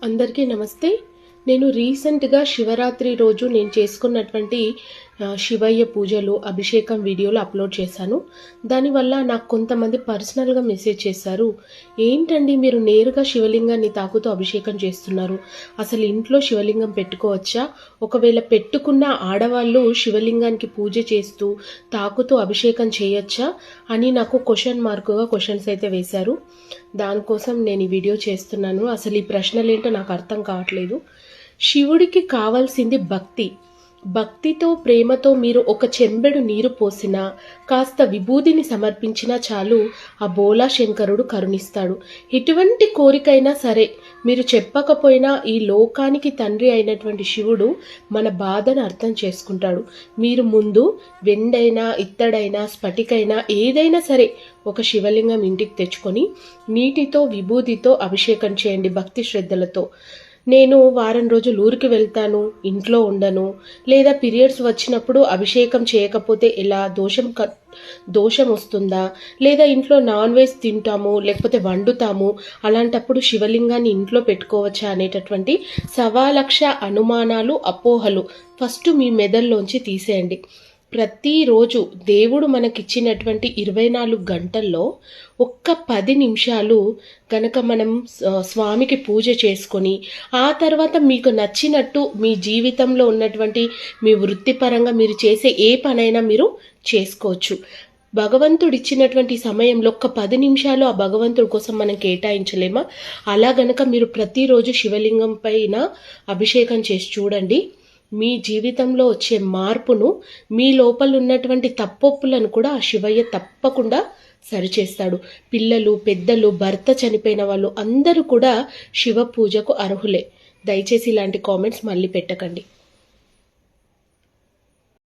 అందరికీ నమస్తే. నేను రీసెంట్‌గా శివరాత్రి రోజు నేను చేసుకున్నటువంటి శివయ్య పూజలు, అభిషేకం వీడియోలు అప్లోడ్ చేశాను. దానివల్ల నాకు కొంతమంది పర్సనల్‌గా మెసేజ్ చేశారు. ఏంటండి మీరు నేరుగా శివలింగాన్ని తాకుతూ అభిషేకం చేస్తున్నారు. అసలు ఇంట్లో శివలింగం పెట్టుకోవచ్చా? ఒకవేళ పెట్టుకున్న ఆడవాళ్ళు శివలింగానికి పూజ చేస్తూ, తాకుతూ అభిషేకం చేయొచ్చా? అని నాకు క్వెషన్ మార్క్‌గా క్వెషన్స్ అయితే వేశారు. దానికోసం నేను ఈ వీడియో చేస్తున్నాను. అసలు ఈ ప్రశ్నలేంటో నాకు అర్థం కావట్లేదు. శివుడికి కావాల్సింది భక్తి. భక్తితో, ప్రేమతో మీరు ఒక చెంబెడు నీరు పోసినా, కాస్త విభూదిని సమర్పించినా చాలు, ఆ బోలా శంకరుడు కరుణిస్తాడు. ఎటువంటి కోరికైనా సరే మీరు చెప్పకపోయినా ఈ లోకానికి తండ్రి అయినటువంటి శివుడు మన బాధను అర్థం చేసుకుంటాడు. మీరు ముందు వెండైనా, ఇత్తడైనా, స్ఫటికైనా ఏదైనా సరే ఒక శివలింగం ఇంటికి తెచ్చుకొని నీటితో, విభూదితో అభిషేకం చేయండి భక్తి శ్రద్ధలతో. నేను వారం రోజులు ఊరికి వెళ్తాను, ఇంట్లో ఉండను, లేదా పీరియడ్స్ వచ్చినప్పుడు అభిషేకం చేయకపోతే ఎలా, దోషం వస్తుందా, లేదా ఇంట్లో నాన్ వెజ్ తింటాము లేకపోతే వండుతాము, అలాంటప్పుడు శివలింగాన్ని ఇంట్లో పెట్టుకోవచ్చా అనేటటువంటి 1,00,000 అనుమానాలు, అపోహలు ఫస్ట్ మీ మెదల్లోంచి తీసేయండి. ప్రతిరోజు దేవుడు మనకిచ్చినటువంటి 24 గంటల్లో ఒక్క 10 నిమిషాలు కనుక మనం స్వామికి పూజ చేసుకొని, ఆ తర్వాత మీకు నచ్చినట్టు మీ జీవితంలో ఉన్నటువంటి మీ వృత్తిపరంగా మీరు చేసే ఏ పనైనా మీరు చేసుకోవచ్చు. భగవంతుడు ఇచ్చినటువంటి సమయంలో ఒక్క 10 నిమిషాలు ఆ భగవంతుడి కోసం మనం కేటాయించలేమా? అలా గనక మీరు ప్రతిరోజు శివలింగం పైన అభిషేకం చేసి చూడండి. మీ జీవితంలో వచ్చే మార్పును, మీ లోపల ఉన్నటువంటి తప్పొప్పులను కూడా ఆ శివయ్య తప్పకుండా సరిచేస్తాడు. పిల్లలు, పెద్దలు, భర్త చనిపోయిన వాళ్ళు అందరూ కూడా శివ పూజకు అర్హులే. దయచేసి ఇలాంటి కామెంట్స్ మళ్ళీ పెట్టకండి.